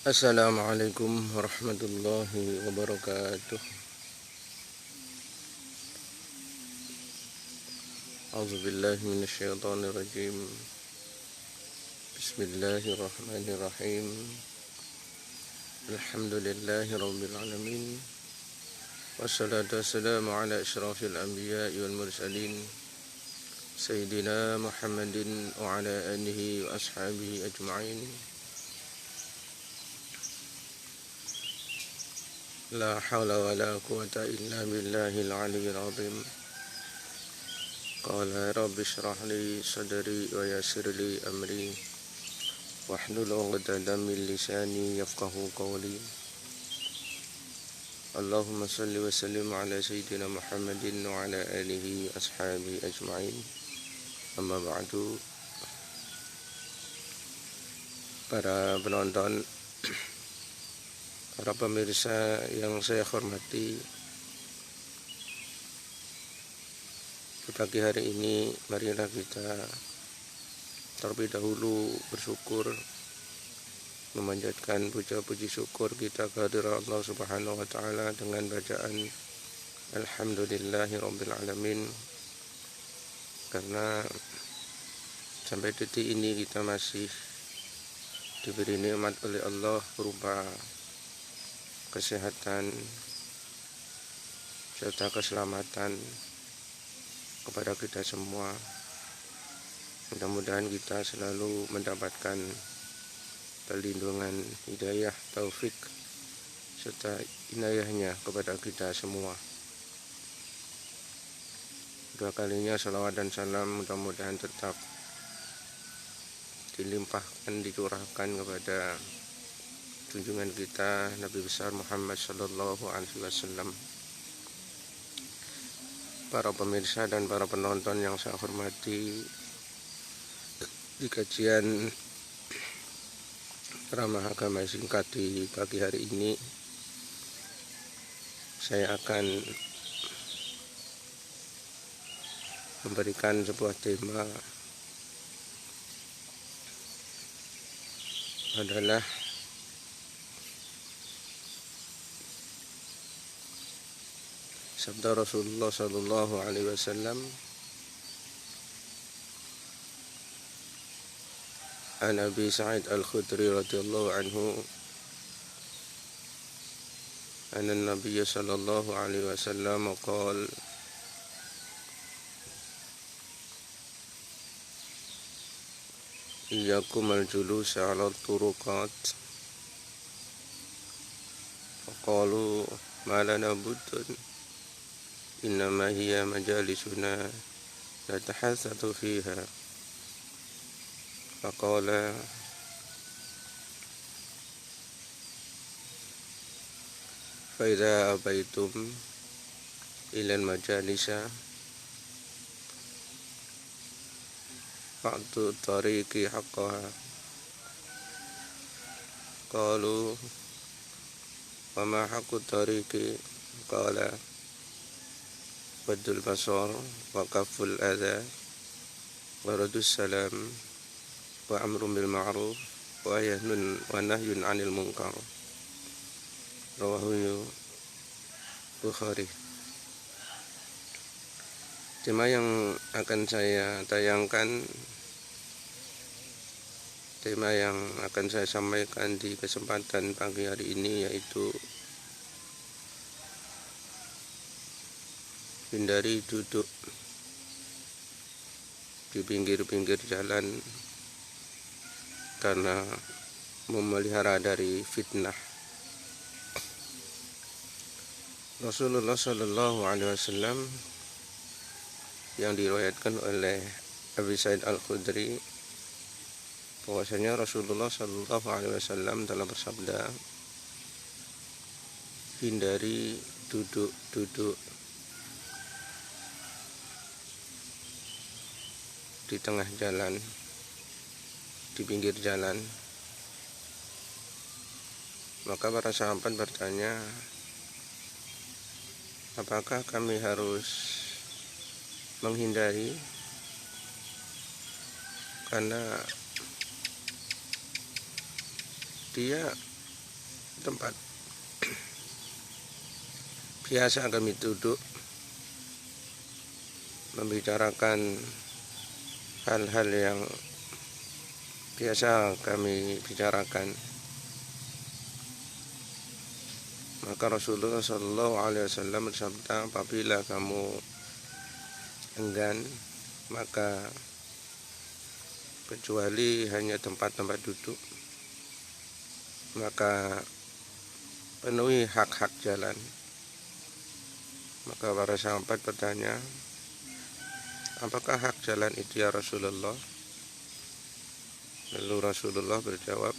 Assalamualaikum warahmatullahi wabarakatuh. A'udzubillahi minasyaitonirrajim. Bismillahirrahmanirrahim. Alhamdulillahi rabbil alamin. Wassalatu wassalamu ala asyrafil anbiya'i wal mursalin Sayyidina Muhammadin wa ala alihi wa ashabihi ajma'in. La hawla wa la quwata illa billahil aliyyil azim. Qala rabbi shrah li sadri wa yassir li amri wahlul 'uqdatam min lisani yafqahu qawli. Allahumma salli wa sallim ala sayyidina Muhammadin wa ala alihi wa ashabihi ajma'in. Amma ba'du. Para penonton, para pemirsa yang saya hormati, di pagi hari ini marilah kita terlebih dahulu bersyukur, memanjatkan puja-puji syukur kita kehadirat Allah Subhanahu wa taala dengan bacaan Alhamdulillahirabbil alamin, karena sampai detik ini kita masih diberi nikmat oleh Allah berupa kesehatan serta keselamatan kepada kita semua. Mudah-mudahan kita selalu mendapatkan perlindungan, hidayah, taufik serta inayahnya kepada kita semua. Dua kalinya salawat dan salam mudah-mudahan tetap dilimpahkan, dicurahkan kepada junjungan kita Nabi besar Muhammad sallallahu alaihi wasallam. Para pemirsa dan para penonton yang saya hormati, di kajian ramah agama singkat di pagi hari ini saya akan memberikan sebuah tema, adalah sabda Rasulullah sallallahu alaihi wasallam, an Abi Sa'id Al-Khudri radhiyallahu anhu, anna an-nabiy sallallahu alaihi wasallam qala iyyakum al-julus 'ala turuqat. Faqalu ma lana buddun innama hiya majalisuna natahasatu fiha. Faqala fa idza abaitum ila al-majalisa fa'tu tariqi haqqaha. Qalu wa ma haqqu tariqi? Qala badul basar wa kaful adha wa radus salam wa amrun bil ma'ruf wa nahyun 'anil munkar. Rawahu Bukhari. Tema yang akan saya tayangkan, tema yang akan saya sampaikan di kesempatan pagi hari ini yaitu hindari duduk di pinggir-pinggir jalan karena memelihara dari fitnah. Rasulullah sallallahu alaihi wasallam yang diriwayatkan oleh Abi Sa'id Al-Khudri, bahwasanya Rasulullah sallallahu alaihi wasallam telah bersabda, hindari duduk di tengah jalan, di pinggir jalan. Maka para sahabat bertanya, apakah kami harus menghindari? Karena dia tempat biasa kami duduk membicarakan hal-hal yang biasa kami bicarakan, maka Rasulullah Shallallahu Alaihi Wasallam bersabda, apabila kamu enggan, maka kecuali hanya tempat-tempat duduk, maka penuhi hak-hak jalan. Maka para sahabat bertanya, apakah hak jalan itu ya Rasulullah? Lalu Rasulullah berjawab,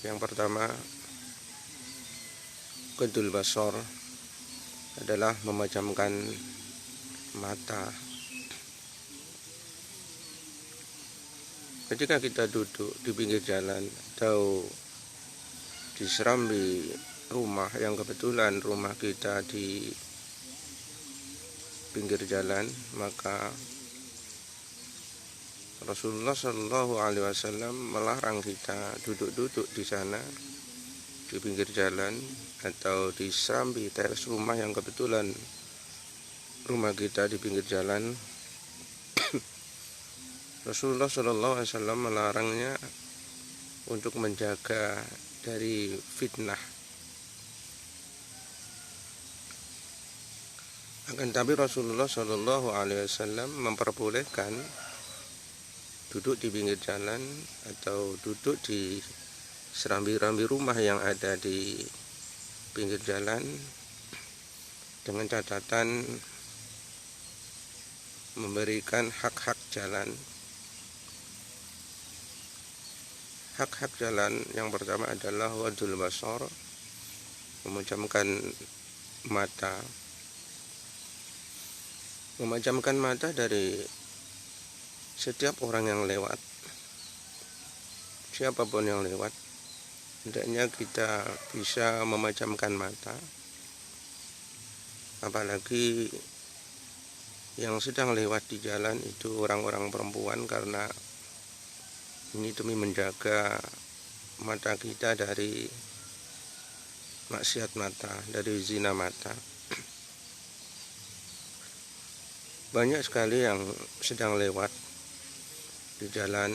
yang pertama, qadul basar, adalah memejamkan mata. Ketika kita duduk di pinggir jalan atau di serambi rumah yang kebetulan rumah kita di pinggir jalan, maka Rasulullah Shallallahu Alaihi Wasallam melarang kita duduk-duduk di sana di pinggir jalan atau di serambi teras rumah yang kebetulan rumah kita di pinggir jalan. Rasulullah Shallallahu Alaihi Wasallam melarangnya untuk menjaga dari fitnah. Akan tapi Rasulullah Shallallahu Alaihi Wasallam memperbolehkan duduk di pinggir jalan atau duduk di serambi-rambi rumah yang ada di pinggir jalan dengan catatan memberikan hak-hak jalan. Hak-hak jalan yang pertama adalah wadul basar, memejamkan mata. Memejamkan mata dari setiap orang yang lewat, siapapun yang lewat, hendaknya kita bisa memejamkan mata. Apalagi yang sedang lewat di jalan itu orang-orang perempuan, karena ini demi menjaga mata kita dari maksiat mata, dari zina mata. Banyak sekali yang sedang lewat di jalan,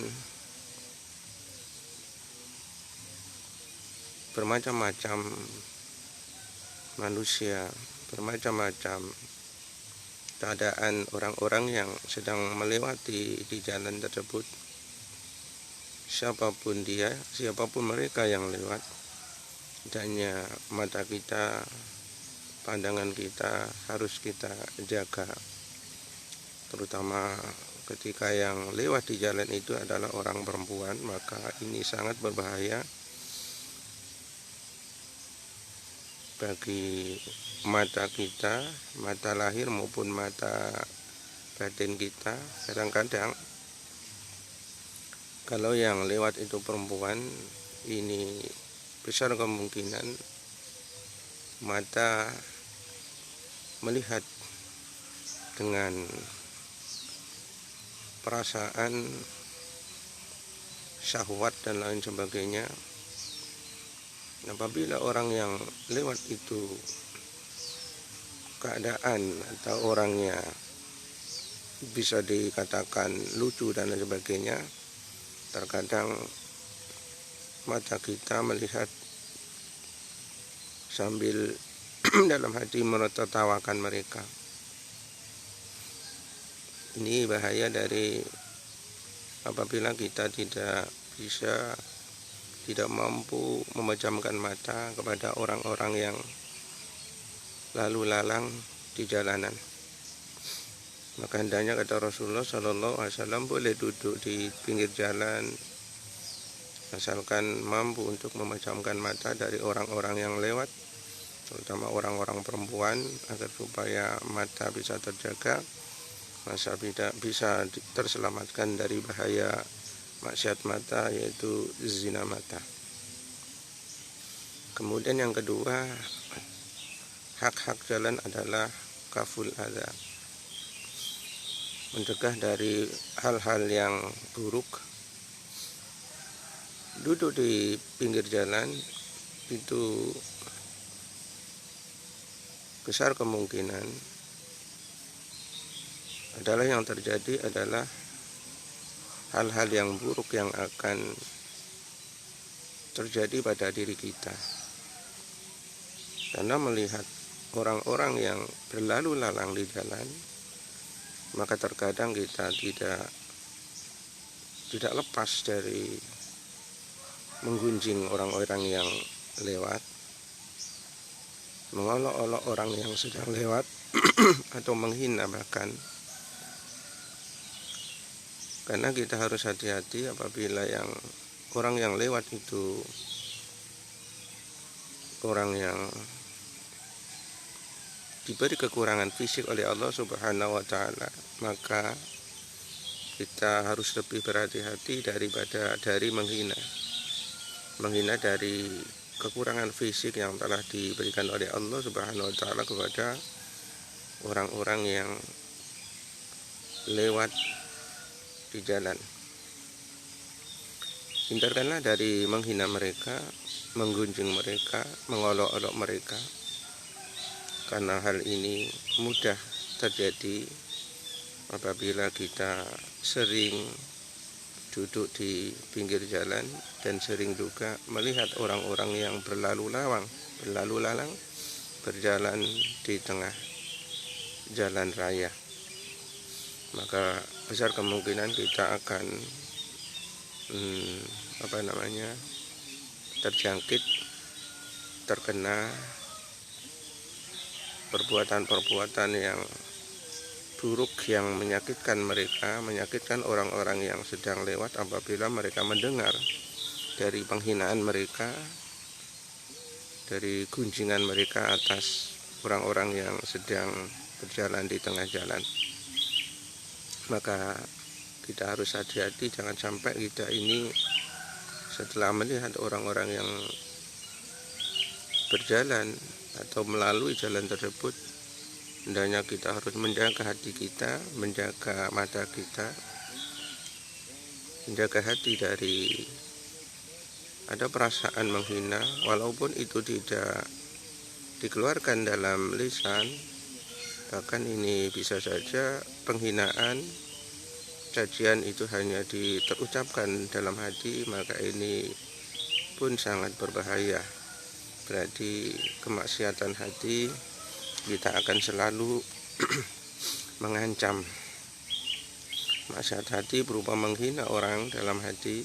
bermacam-macam manusia, bermacam-macam keadaan orang-orang yang sedang melewati di jalan tersebut. Siapapun dia, siapapun mereka yang lewat, hendaknya mata kita, pandangan kita harus kita jaga. Terutama ketika yang lewat di jalan itu adalah orang perempuan, maka ini sangat berbahaya bagi mata kita, mata lahir maupun mata batin kita. Kadang-kadang kalau yang lewat itu perempuan, ini besar kemungkinan mata melihat dengan perasaan syahwat dan lain sebagainya. Apabila orang yang lewat itu keadaan atau orangnya bisa dikatakan lucu dan lain sebagainya, terkadang mata kita melihat sambil dalam hati menertawakan mereka. Ini bahaya dari apabila kita tidak mampu memejamkan mata kepada orang-orang yang lalu lalang di jalanan. Maka hendaknya, kata Rasulullah Shallallahu Alaihi Wasallam, boleh duduk di pinggir jalan asalkan mampu untuk memejamkan mata dari orang-orang yang lewat, terutama orang-orang perempuan, agar supaya mata bisa terjaga, masa bisa terselamatkan dari bahaya maksiat mata, yaitu zina mata. Kemudian yang kedua, hak-hak jalan adalah kaful adza, mencegah dari hal-hal yang buruk. Duduk di pinggir jalan itu besar kemungkinan adalah yang terjadi adalah hal-hal yang buruk yang akan terjadi pada diri kita. Karena melihat orang-orang yang berlalu lalang di jalan, maka terkadang kita tidak lepas dari menggunjing orang-orang yang lewat, mengolok-olok orang yang sedang lewat atau menghina bahkan. Karena kita harus hati-hati apabila orang yang lewat itu orang yang diberi kekurangan fisik oleh Allah Subhanahu wa Ta'ala, maka kita harus lebih berhati-hati dari menghina dari kekurangan fisik yang telah diberikan oleh Allah Subhanahu wa Ta'ala kepada orang-orang yang lewat di jalan. Hindarkanlah dari menghina mereka, menggunjing mereka, mengolok-olok mereka, karena hal ini mudah terjadi apabila kita sering duduk di pinggir jalan dan sering juga melihat orang-orang yang berlalu lalang berjalan di tengah jalan raya. Maka besar kemungkinan kita akan terkena perbuatan-perbuatan yang buruk yang menyakitkan mereka, menyakitkan orang-orang yang sedang lewat apabila mereka mendengar dari penghinaan mereka, dari gunjingan mereka atas orang-orang yang sedang berjalan di tengah jalan. Maka kita harus hati-hati, jangan sampai kita ini setelah melihat orang-orang yang berjalan atau melalui jalan tersebut, hendaknya kita harus menjaga hati kita, menjaga mata kita, menjaga hati dari ada perasaan menghina, walaupun itu tidak dikeluarkan dalam lisan. Bahkan ini bisa saja penghinaan, cacian itu hanya terucapkan dalam hati, maka ini pun sangat berbahaya. Berarti kemaksiatan hati kita akan selalu mengancam. Maksiat hati berupa menghina orang dalam hati,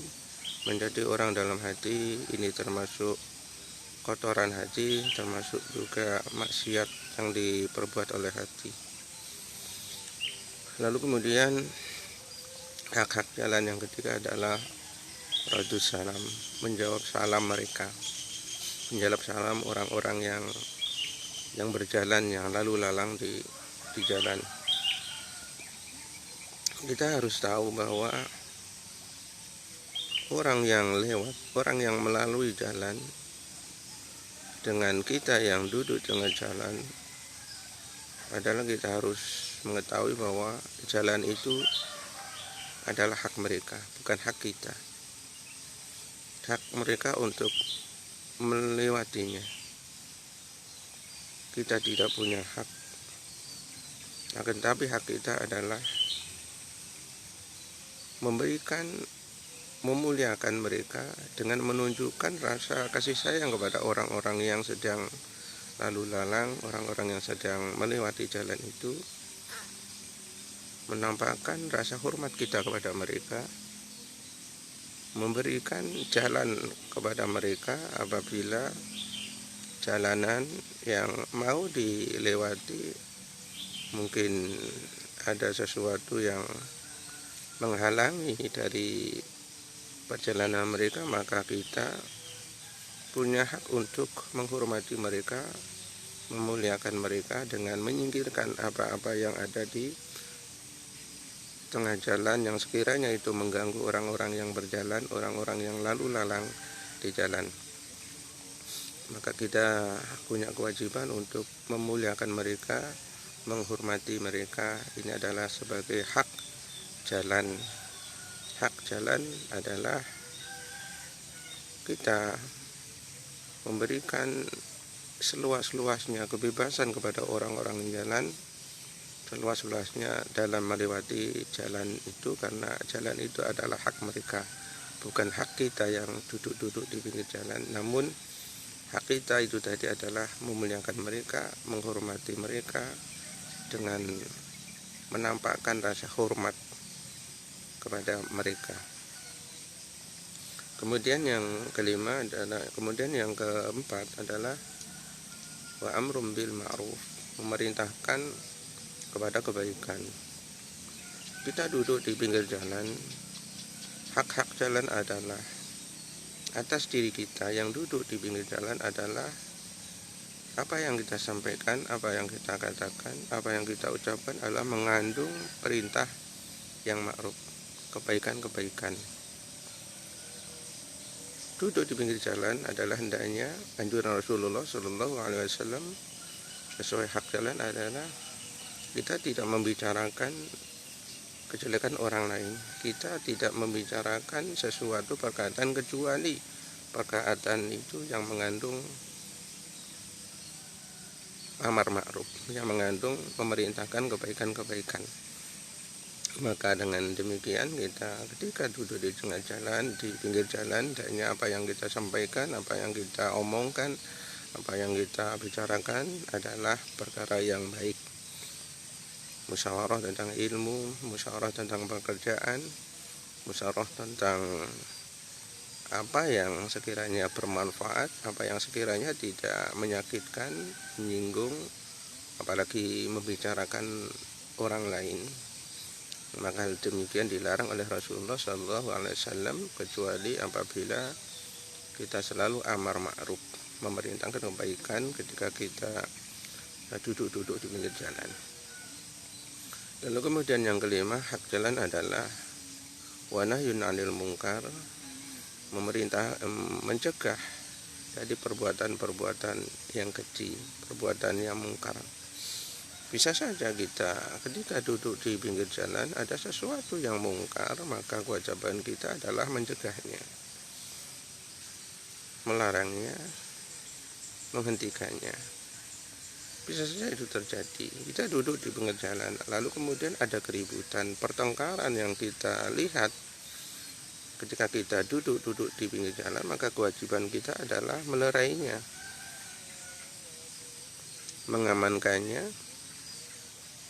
menjadi orang dalam hati, ini termasuk kotoran hati, termasuk juga maksiat yang diperbuat oleh hati. Lalu kemudian hak-hak jalan yang ketiga adalah radus salam, menjawab salam mereka, menjawab salam orang-orang yang berjalan, yang lalu lalang di jalan. Kita harus tahu bahwa orang yang lewat, orang yang melalui jalan, dengan kita yang duduk di tengah jalan adalah kita harus mengetahui bahwa jalan itu adalah hak mereka, bukan hak kita. Hak mereka untuk melewatinya. Kita tidak punya hak. Akan tetapi hak kita adalah memuliakan mereka dengan menunjukkan rasa kasih sayang kepada orang-orang yang sedang lalu lalang, orang-orang yang sedang melewati jalan itu, menampakkan rasa hormat kita kepada mereka, memberikan jalan kepada mereka apabila jalanan yang mau dilewati mungkin ada sesuatu yang menghalangi dari perjalanan mereka, maka kita punya hak untuk menghormati mereka, memuliakan mereka dengan menyingkirkan apa-apa yang ada di tengah jalan yang sekiranya itu mengganggu orang-orang yang berjalan, orang-orang yang lalu lalang di jalan. Maka kita punya kewajiban untuk memuliakan mereka, menghormati mereka. Ini adalah sebagai hak jalan. Hak jalan adalah kita memberikan seluas-luasnya kebebasan kepada orang-orang jalan, seluas-luasnya dalam melewati jalan itu, karena jalan itu adalah hak mereka, bukan hak kita yang duduk-duduk di pinggir jalan. Namun hak kita itu tadi adalah memuliakan mereka, menghormati mereka dengan menampakkan rasa hormat kepada mereka. Kemudian yang keempat adalah wa amrum bil ma'ruf, memerintahkan kepada kebaikan. Kita duduk di pinggir jalan, hak-hak jalan adalah atas diri kita. Yang duduk di pinggir jalan adalah apa yang kita sampaikan, apa yang kita katakan, apa yang kita ucapkan adalah mengandung perintah yang ma'ruf, kebaikan-kebaikan. Duduk di pinggir jalan adalah hendaknya anjuran Rasulullah SAW. Sesuai hak jalan adalah kita tidak membicarakan kejelekan orang lain, kita tidak membicarakan sesuatu perkataan kecuali perkataan itu yang mengandung amar ma'ruf, yang mengandung memerintahkan kebaikan-kebaikan. Maka dengan demikian kita ketika duduk di tengah jalan, di pinggir jalan, hendaknya apa yang kita sampaikan, apa yang kita omongkan, apa yang kita bicarakan adalah perkara yang baik. Musyawarah tentang ilmu, musyawarah tentang pekerjaan, musyawarah tentang apa yang sekiranya bermanfaat, apa yang sekiranya tidak menyakitkan, menyinggung, apalagi membicarakan orang lain. Maka hal demikian dilarang oleh Rasulullah SAW, kecuali apabila kita selalu amar ma'ruf, memerintahkan kebaikan ketika kita duduk-duduk di pinggir jalan. Lalu kemudian yang kelima, hak jalan adalah wa nahyun 'anil munkar, mencegah dari perbuatan-perbuatan yang keji, perbuatan yang mungkar. Bisa saja kita ketika duduk di pinggir jalan ada sesuatu yang mungkar, maka kewajiban kita adalah mencegahnya, melarangnya, menghentikannya. Bisa saja itu terjadi. Kita duduk di pinggir jalan, lalu kemudian ada keributan, pertengkaran yang kita lihat ketika kita duduk di pinggir jalan, maka kewajiban kita adalah melerainya, mengamankannya,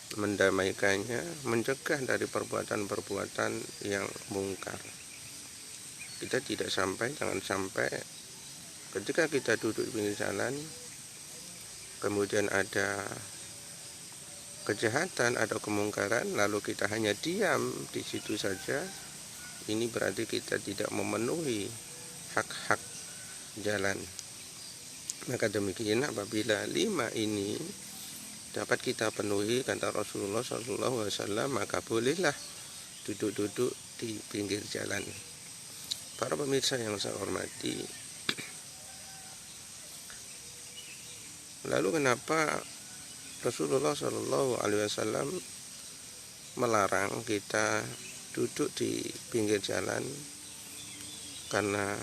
mendamaikannya, mencegah dari perbuatan-perbuatan yang mungkar. Kita jangan sampai ketika kita duduk di pinggir jalan kemudian ada kejahatan, ada kemungkaran, lalu kita hanya diam di situ saja. Ini berarti kita tidak memenuhi hak-hak jalan. Maka demikian apabila 5 ini dapat kita penuhi, kata Rasulullah SAW, maka bolehlah duduk-duduk di pinggir jalan. Para pemirsa yang saya hormati, lalu kenapa Rasulullah SAW melarang kita duduk di pinggir jalan? Karena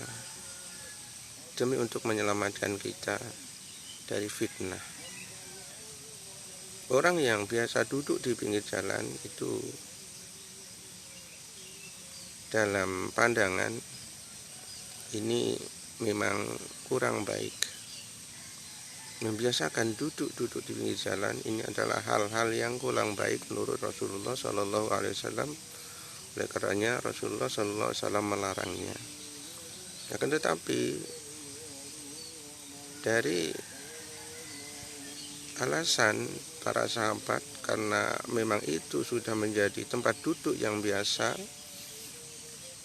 demi untuk menyelamatkan kita dari fitnah. Orang yang biasa duduk di pinggir jalan itu dalam pandangan ini memang kurang baik. Membiasakan duduk-duduk di pinggir jalan ini adalah hal-hal yang kurang baik menurut Rasulullah SAW. Oleh karenanya Rasulullah SAW melarangnya. Akan tetapi dari alasan para sahabat, karena memang itu sudah menjadi tempat duduk yang biasa,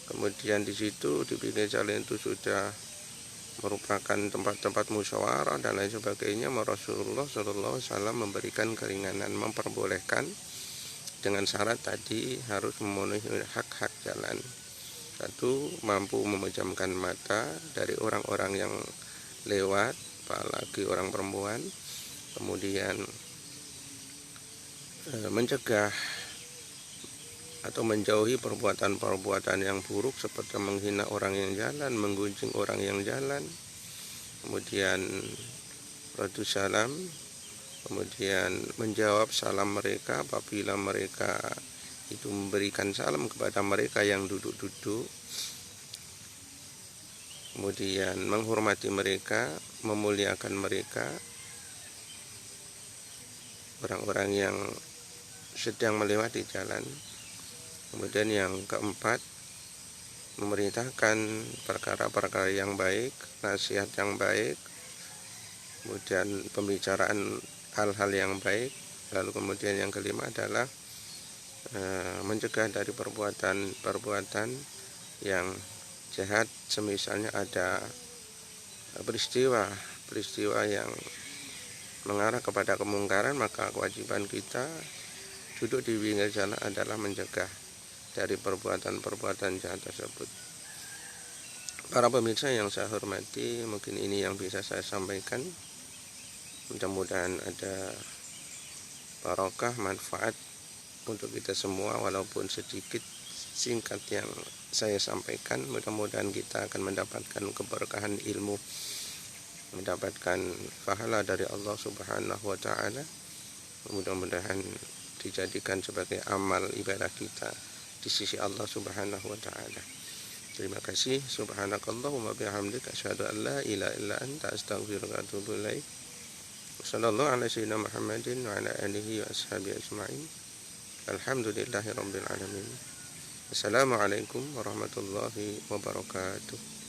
kemudian di situ di pinggir jalan itu sudah merupakan tempat-tempat musyawarah dan lain sebagainya, Rasulullah SAW memberikan keringanan, memperbolehkan dengan syarat tadi harus memenuhi hak-hak jalan. Satu, mampu memejamkan mata dari orang-orang yang lewat, apalagi orang perempuan. Kemudian mencegah atau menjauhi perbuatan-perbuatan yang buruk seperti menghina orang yang jalan, menggunjing orang yang jalan. kemudian raddu salam, kemudian menjawab salam mereka apabila mereka itu memberikan salam kepada mereka yang duduk-duduk, kemudian menghormati mereka, memuliakan mereka, orang-orang yang sedang melewati jalan. Kemudian yang keempat, memerintahkan perkara-perkara yang baik, nasihat yang baik, kemudian pembicaraan hal-hal yang baik. Lalu kemudian yang kelima adalah mencegah dari perbuatan-perbuatan yang jahat, semisalnya ada peristiwa yang mengarah kepada kemungkaran, maka kewajiban kita duduk di pinggir jalan adalah mencegah dari perbuatan-perbuatan jahat tersebut. Para pemirsa yang saya hormati, mungkin ini yang bisa saya sampaikan. Mudah-mudahan ada barokah, manfaat untuk kita semua, walaupun sedikit singkat yang saya sampaikan. Mudah-mudahan kita akan mendapatkan keberkahan ilmu, mendapatkan pahala dari Allah Subhanahu wa taala. Mudah-mudahan dijadikan sebagai amal ibadah kita di sisi Allah Subhanahu wa taala. Terima kasih. Subhanakallahumma bihamdika asyhadu an la ilaha illa anta astaghfiruka wa atubu ilaik. Wassallallahu ala sayyidina Muhammadin wa ala alihi wa ashabihi ajma'in. Alhamdulillahirabbil alamin. Assalamualaikum warahmatullahi wabarakatuh.